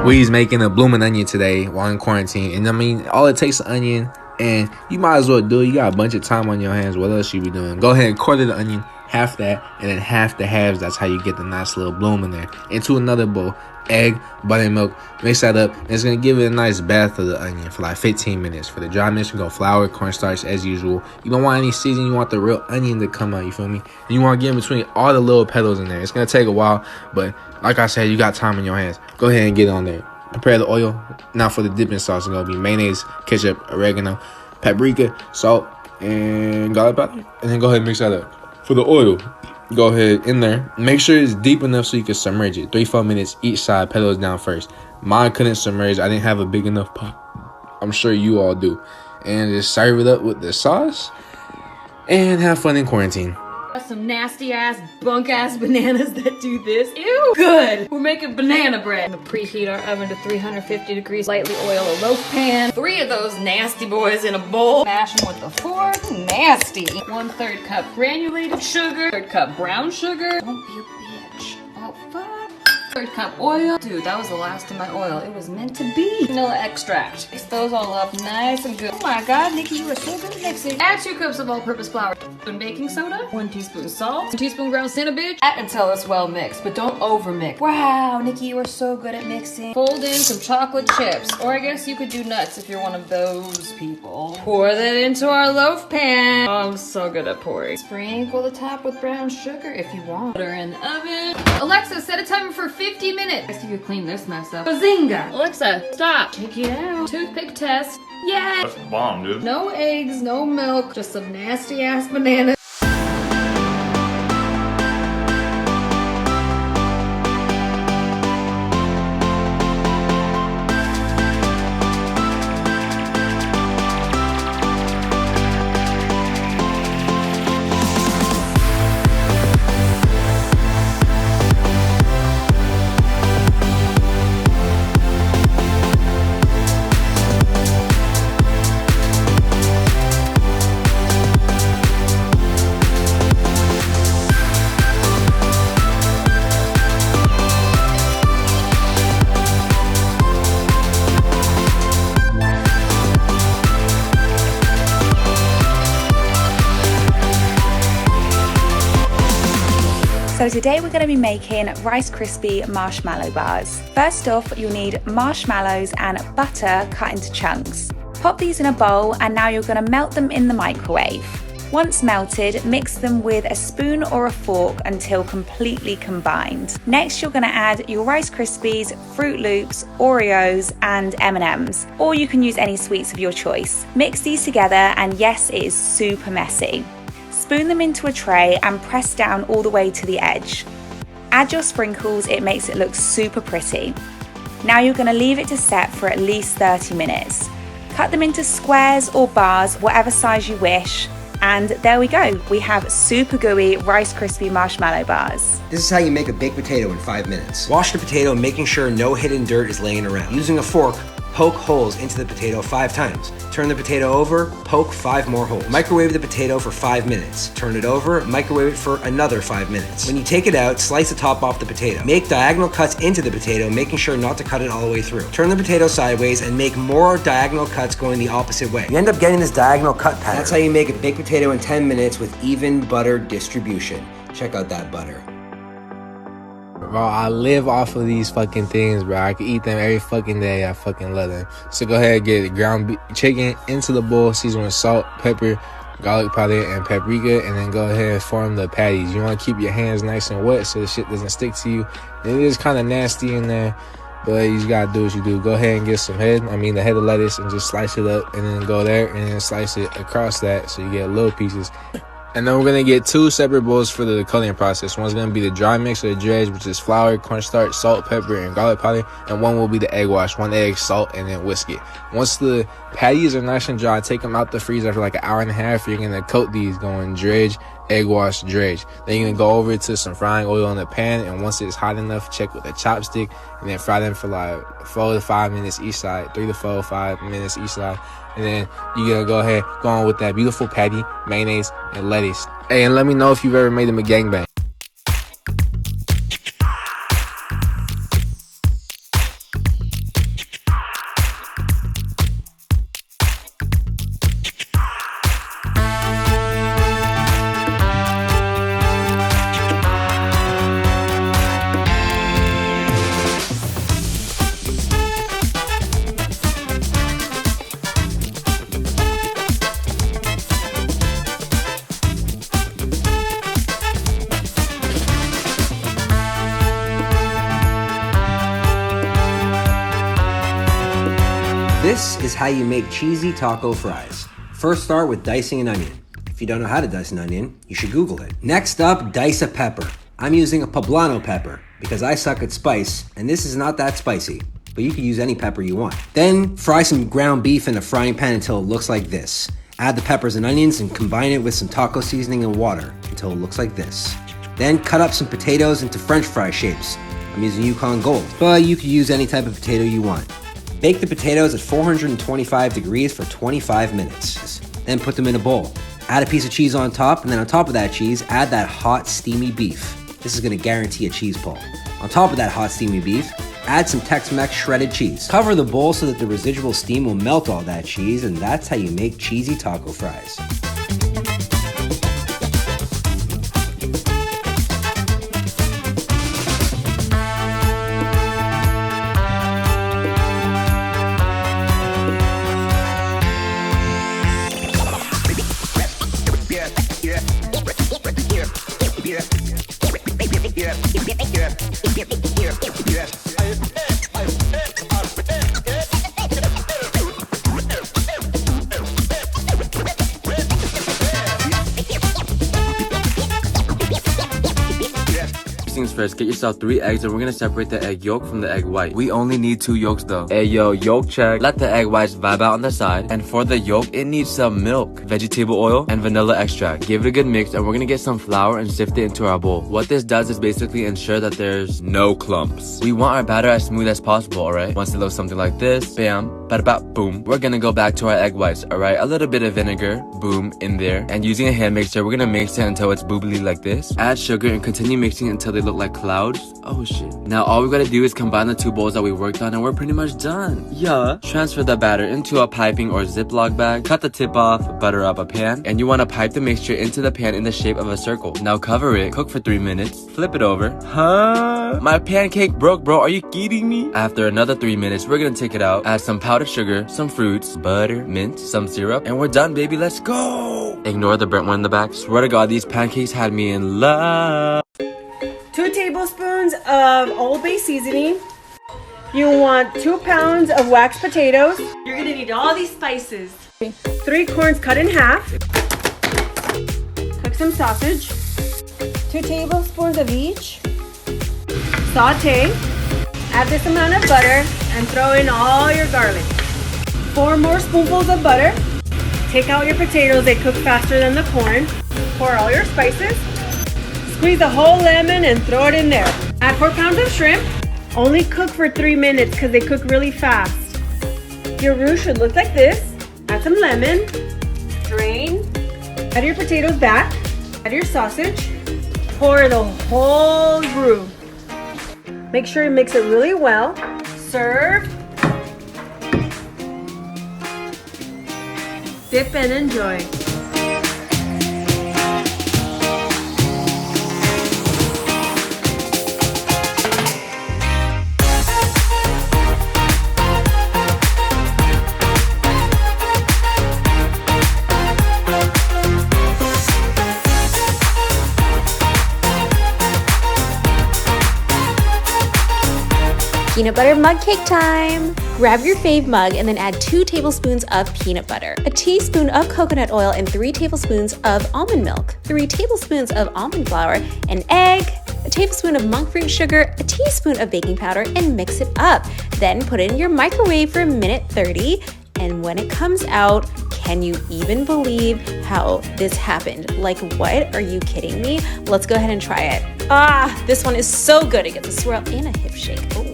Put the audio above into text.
We's making a blooming onion today while in quarantine. And I mean, all it takes is an onion, and you might as well do it. You got a bunch of time on your hands. What else you be doing? Go ahead and quarter the onion, half that, and then half the halves. That's how you get the nice little bloom in there. Into another bowl, egg, buttermilk, mix that up, and it's gonna give it a nice bath of the onion for like 15 minutes. For the dry mix, you go flour, cornstarch as usual. You don't want any seasoning, you want the real onion to come out, you feel me? And you want to get in between all the little petals in there. It's gonna take a while, but like I said, you got time in your hands. Go ahead and get on there. Prepare the oil. Now for the dipping sauce, it's gonna be mayonnaise, ketchup, oregano, paprika, salt, and garlic powder. And then go ahead and mix that up. For the oil, go ahead in there. Make sure it's deep enough so you can submerge it. 3-4 minutes each side, petals down first. Mine couldn't submerge. I didn't have a big enough pot. I'm sure you all do. And just serve it up with the sauce and have fun in quarantine. Some nasty ass, bunk ass bananas that do this. Ew, good. We're making banana bread. We're gonna preheat our oven to 350 degrees. Lightly oil a loaf pan. 3 of those nasty boys in a bowl. Mash them with a fork. Nasty. 1/3 cup granulated sugar. 1/3 cup brown sugar. Don't be a bitch. Oh fuck. 1/3 cup oil. Dude, that was the last of my oil. It was meant to be. Vanilla extract. Mix those all up nice and good. Oh my god, Nikki, you are so good at mixing. Add 2 cups of all-purpose flour. 1 teaspoon baking soda. 1 teaspoon salt. 1 teaspoon ground cinnamon. Add until it's well mixed, but don't over mix. Wow, Nikki, you are so good at mixing. Fold in some chocolate chips, or I guess you could do nuts if you're one of those people. Pour that into our loaf pan. Oh, I'm so good at pouring. Sprinkle the top with brown sugar if you want. Put her in the oven. Alexa, set a timer for 50 minutes. I guess you could clean this mess up. Bazinga! Alexa, stop. Check it out. Toothpick test. Yeah. That's bomb, dude. No eggs, no milk, just some nasty ass bananas. So today we're going to be making Rice Krispie marshmallow bars. First off, you'll need marshmallows and butter cut into chunks. Pop these in a bowl and now you're going to melt them in the microwave. Once melted, mix them with a spoon or a fork until completely combined. Next, you're going to add your Rice Krispies, Fruit Loops, Oreos, and M&Ms, or you can use any sweets of your choice. Mix these together and yes, it is super messy. Spoon them into a tray and press down all the way to the edge. Add your sprinkles, it makes it look super pretty. Now you're going to leave it to set for at least 30 minutes. Cut them into squares or bars, whatever size you wish. And there we go, we have super gooey Rice Krispie marshmallow bars. This is how you make a baked potato in 5 minutes. Wash the potato, making sure no hidden dirt is laying around. Using a fork, poke holes into the potato 5 times. Turn the potato over, poke 5 more holes. Microwave the potato for 5 minutes. Turn it over, microwave it for another 5 minutes. When you take it out, slice the top off the potato. Make diagonal cuts into the potato, making sure not to cut it all the way through. Turn the potato sideways and make more diagonal cuts going the opposite way. You end up getting this diagonal cut pattern. That's how you make a baked potato in 10 minutes with even butter distribution. Check out that butter. Bro, I live off of these fucking things, bro. I can eat them every fucking day. I fucking love them. So go ahead and get ground chicken into the bowl, season with salt, pepper, garlic powder, and paprika, and then go ahead and form the patties. You want to keep your hands nice and wet so the shit doesn't stick to you. It is kind of nasty in there, but you just gotta do what you do. Go ahead and get some the head of lettuce, and just slice it up, and then go there and then slice it across that so you get little pieces. And then we're going to get 2 separate bowls for the coloring process. One's going to be the dry mix or the dredge, which is flour, cornstarch, salt, pepper, and garlic powder. And one will be the egg wash, 1 egg, salt, and then whisk it. Once the patties are nice and dry, take them out the freezer for like an hour and a half. You're going to coat these going dredge, egg wash, dredge. Then you're going to go over to some frying oil in the pan. And once it's hot enough, check with a chopstick. And then fry them for like 4 to 5 minutes each side. 3 to 4, 5 minutes each side. And then you're going to go ahead, go on with that beautiful patty, mayonnaise, and lettuce. Hey, and let me know if you've ever made them a gangbang. This is how you make cheesy taco fries. First, start with dicing an onion. If you don't know how to dice an onion, you should Google it. Next up, dice a pepper. I'm using a poblano pepper because I suck at spice, and this is not that spicy, but you can use any pepper you want. Then, fry some ground beef in a frying pan until it looks like this. Add the peppers and onions and combine it with some taco seasoning and water until it looks like this. Then cut up some potatoes into french fry shapes. I'm using Yukon Gold, but you could use any type of potato you want. Bake the potatoes at 425 degrees for 25 minutes. Then put them in a bowl. Add a piece of cheese on top, and then on top of that cheese, add that hot, steamy beef. This is gonna guarantee a cheese pull. On top of that hot, steamy beef, add some Tex-Mex shredded cheese. Cover the bowl so that the residual steam will melt all that cheese, and that's how you make cheesy taco fries. Things first, get yourself 3 eggs and we're gonna separate the egg yolk from the egg white. We only need 2 yolks though. Hey yo, yolk check. Let the egg whites vibe out on the side. And for the yolk, it needs some milk, vegetable oil, and vanilla extract. Give it a good mix and we're gonna get some flour and sift it into our bowl. What this does is basically ensure that there's no clumps. We want our batter as smooth as possible, alright? Once it looks something like this, bam, bada bap, boom. We're gonna go back to our egg whites, alright? A little bit of vinegar, boom, in there. And using a hand mixer, we're gonna mix it until it's boobly like this. Add sugar and continue mixing until they look like clouds. Oh shit. Now all we gotta do is combine the 2 bowls that we worked on and we're pretty much done. Yeah. Transfer the batter into a piping or Ziploc bag. Cut the tip off, butter up a pan, and you wanna pipe the mixture into the pan in the shape of a circle. Now cover it, cook for 3 minutes, flip it over. Huh? My pancake broke, bro. Are you kidding me? After another 3 minutes, we're gonna take it out, add some powdered sugar, some fruits, butter, mint, some syrup, and we're done, baby. Let's go. Ignore the burnt one in the back. Swear to God, these pancakes had me in love. 2 tablespoons of Old Bay seasoning. You want 2 pounds of waxed potatoes. You're gonna need all these spices. 3 corns cut in half. Cook some sausage. 2 tablespoons of each. Saute. Add this amount of butter and throw in all your garlic. 4 more spoonfuls of butter. Take out your potatoes, they cook faster than the corn. Pour all your spices. Squeeze a whole lemon and throw it in there. Add 4 pounds of shrimp. Only cook for 3 minutes because they cook really fast. Your roux should look like this. Add some lemon. Drain. Add your potatoes back. Add your sausage. Pour the whole roux. Make sure you mix it really well. Serve. Dip and enjoy. Peanut butter mug cake time! Grab your fave mug and then add 2 tablespoons of peanut butter, a teaspoon of coconut oil, and 3 tablespoons of almond milk, 3 tablespoons of almond flour, an egg, a tablespoon of monk fruit sugar, a teaspoon of baking powder, and mix it up. Then put it in your microwave for a minute 30, and when it comes out, can you even believe how this happened? Like, what? Are you kidding me? Let's go ahead and try it. Ah, this one is so good. It gets a swirl and a hip shake. Oh.